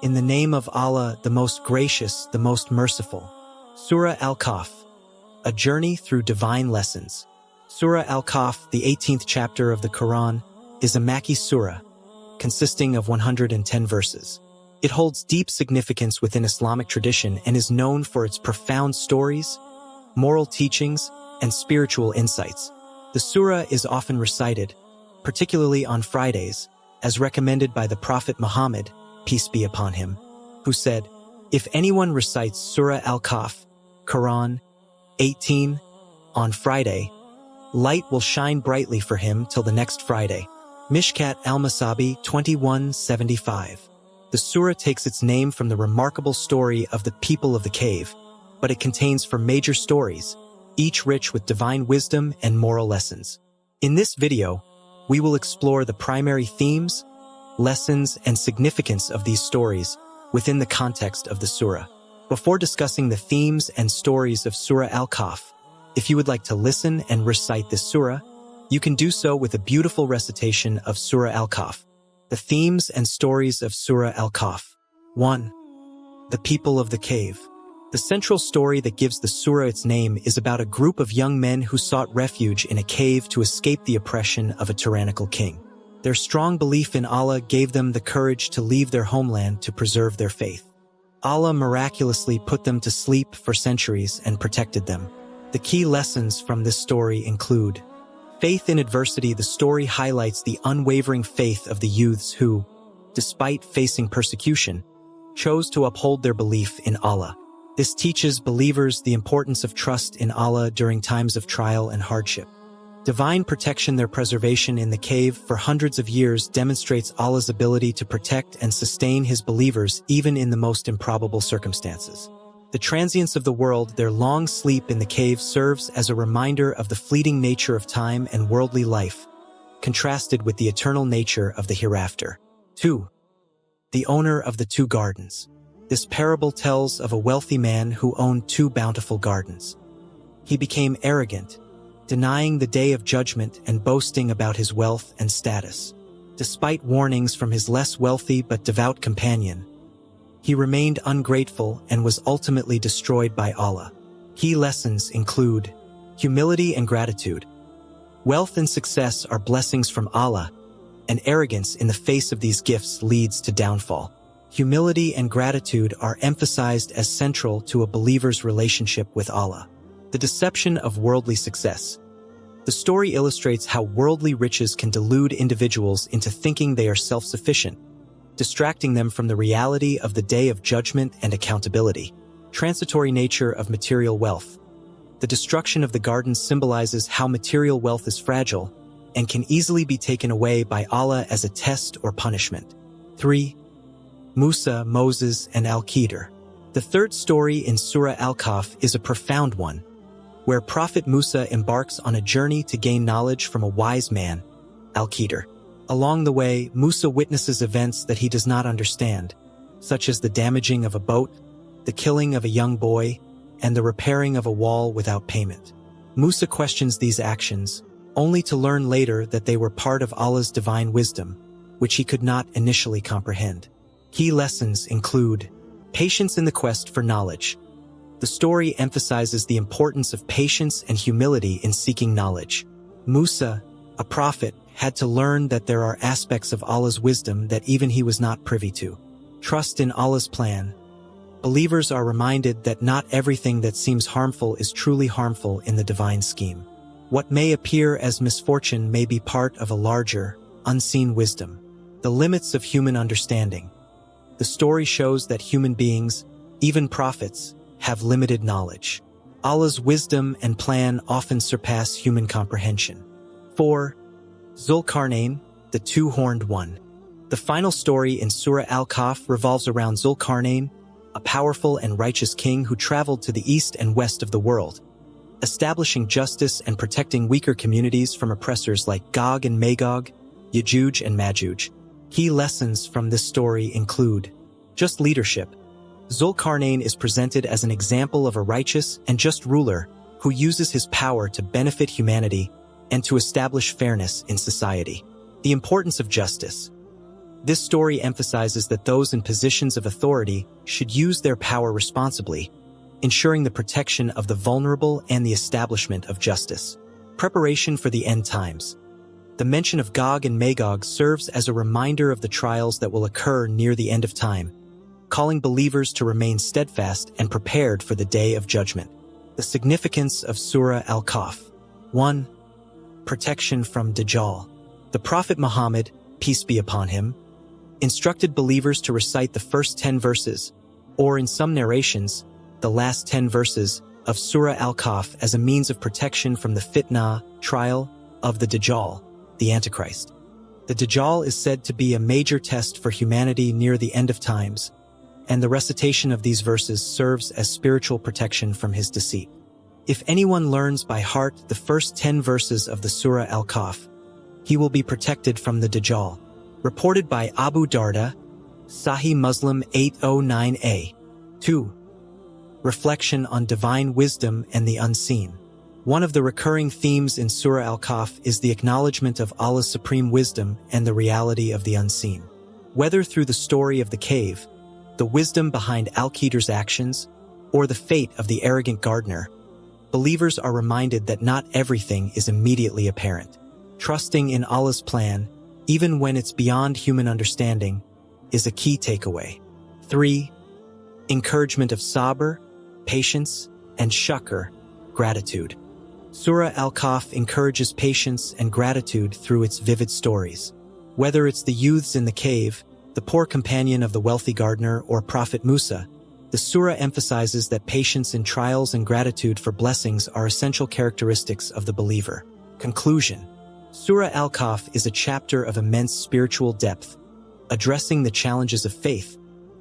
In the name of Allah, the most gracious, the most merciful. Surah Al-Kahf, a journey through divine lessons. Surah Al-Kahf, the 18th chapter of the Qur'an, is a Makki surah, consisting of 110 verses. It holds deep significance within Islamic tradition and is known for its profound stories, moral teachings, and spiritual insights. The surah is often recited, particularly on Fridays, as recommended by the Prophet Muhammad, peace be upon him, who said, "If anyone recites Surah Al-Kahf, Quran 18, on Friday, light will shine brightly for him till the next Friday." Mishkat al-Masabi 2175. The surah takes its name from the remarkable story of the people of the cave, but it contains four major stories, each rich with divine wisdom and moral lessons. In this video, we will explore the primary themes, lessons, and significance of these stories within the context of the surah. Before discussing the themes and stories of Surah Al-Kahf, if you would like to listen and recite this surah, you can do so with a beautiful recitation of Surah Al-Kahf. The themes and stories of Surah Al-Kahf. 1. The people of the cave. The central story that gives the surah its name is about a group of young men who sought refuge in a cave to escape the oppression of a tyrannical king. Their strong belief in Allah gave them the courage to leave their homeland to preserve their faith. Allah miraculously put them to sleep for centuries and protected them. The key lessons from this story include: faith in adversity. The story highlights the unwavering faith of the youths who, despite facing persecution, chose to uphold their belief in Allah. This teaches believers the importance of trust in Allah during times of trial and hardship. Divine protection. Their preservation in the cave for hundreds of years demonstrates Allah's ability to protect and sustain His believers even in the most improbable circumstances. The transience of the world. Their long sleep in the cave serves as a reminder of the fleeting nature of time and worldly life, contrasted with the eternal nature of the hereafter. 2. The owner of the two gardens. This parable tells of a wealthy man who owned two bountiful gardens. He became arrogant, denying the day of judgment and boasting about his wealth and status. Despite warnings from his less wealthy but devout companion, he remained ungrateful and was ultimately destroyed by Allah. Key lessons include humility and gratitude. Wealth and success are blessings from Allah, and arrogance in the face of these gifts leads to downfall. Humility and gratitude are emphasized as central to a believer's relationship with Allah. The deception of worldly success. The story illustrates how worldly riches can delude individuals into thinking they are self-sufficient, distracting them from the reality of the day of judgment and accountability. Transitory nature of material wealth. The destruction of the garden symbolizes how material wealth is fragile and can easily be taken away by Allah as a test or punishment. 3. Musa, Moses, and Al-Khidr. The third story in Surah Al-Kahf is a profound one, where Prophet Musa embarks on a journey to gain knowledge from a wise man, Al-Khidr. Along the way, Musa witnesses events that he does not understand, such as the damaging of a boat, the killing of a young boy, and the repairing of a wall without payment. Musa questions these actions, only to learn later that they were part of Allah's divine wisdom, which he could not initially comprehend. Key lessons include patience in the quest for knowledge. The story emphasizes the importance of patience and humility in seeking knowledge. Musa, a prophet, had to learn that there are aspects of Allah's wisdom that even he was not privy to. Trust in Allah's plan. Believers are reminded that not everything that seems harmful is truly harmful in the divine scheme. What may appear as misfortune may be part of a larger, unseen wisdom. The limits of human understanding. The story shows that human beings, even prophets, have limited knowledge. Allah's wisdom and plan often surpass human comprehension. 4. Dhul-Qarnayn, the two-horned one. The final story in Surah Al-Kahf revolves around Dhul-Qarnayn, a powerful and righteous king who traveled to the east and west of the world, establishing justice and protecting weaker communities from oppressors like Gog and Magog, Ya'juj and Ma'juj. Key lessons from this story include just leadership. Dhul-Qarnayn is presented as an example of a righteous and just ruler who uses his power to benefit humanity and to establish fairness in society. The importance of justice. This story emphasizes that those in positions of authority should use their power responsibly, ensuring the protection of the vulnerable and the establishment of justice. Preparation for the end times. The mention of Gog and Magog serves as a reminder of the trials that will occur near the end of time, calling believers to remain steadfast and prepared for the day of judgment. The significance of Surah Al-Kahf. 1. Protection from Dajjal. The Prophet Muhammad, peace be upon him, instructed believers to recite the first 10 verses, or in some narrations, the last 10 verses of Surah Al-Kahf as a means of protection from the fitna, trial, of the Dajjal, the Antichrist. The Dajjal is said to be a major test for humanity near the end of times, and the recitation of these verses serves as spiritual protection from his deceit. If anyone learns by heart the first 10 verses of the Surah Al-Kahf, he will be protected from the Dajjal. Reported by Abu Darda, Sahih Muslim 809a. 2. Reflection on divine wisdom and the unseen. One of the recurring themes in Surah Al-Kahf is the acknowledgement of Allah's supreme wisdom and the reality of the unseen. Whether through the story of the cave, the wisdom behind Al-Khidr's actions, or the fate of the arrogant gardener, believers are reminded that not everything is immediately apparent. Trusting in Allah's plan, even when it's beyond human understanding, is a key takeaway. 3. Encouragement of sabr, patience, and shukr, gratitude. Surah Al-Kahf encourages patience and gratitude through its vivid stories. Whether it's the youths in the cave, the poor companion of the wealthy gardener, or Prophet Musa, the surah emphasizes that patience in trials and gratitude for blessings are essential characteristics of the believer. Conclusion. Surah Al-Kahf is a chapter of immense spiritual depth, addressing the challenges of faith,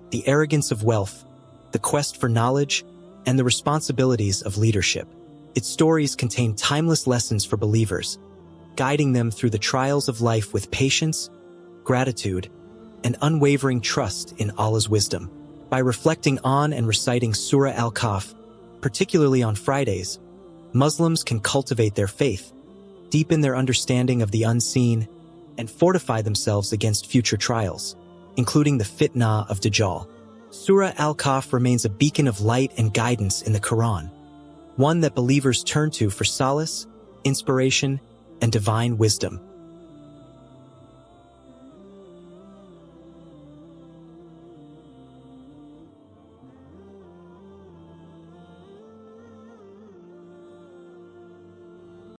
the arrogance of wealth, the quest for knowledge, and the responsibilities of leadership. Its stories contain timeless lessons for believers, guiding them through the trials of life with patience, gratitude, and unwavering trust in Allah's wisdom. By reflecting on and reciting Surah Al-Kahf, particularly on Fridays, Muslims can cultivate their faith, deepen their understanding of the unseen, and fortify themselves against future trials, including the fitna of Dajjal. Surah Al-Kahf remains a beacon of light and guidance in the Qur'an, one that believers turn to for solace, inspiration, and divine wisdom.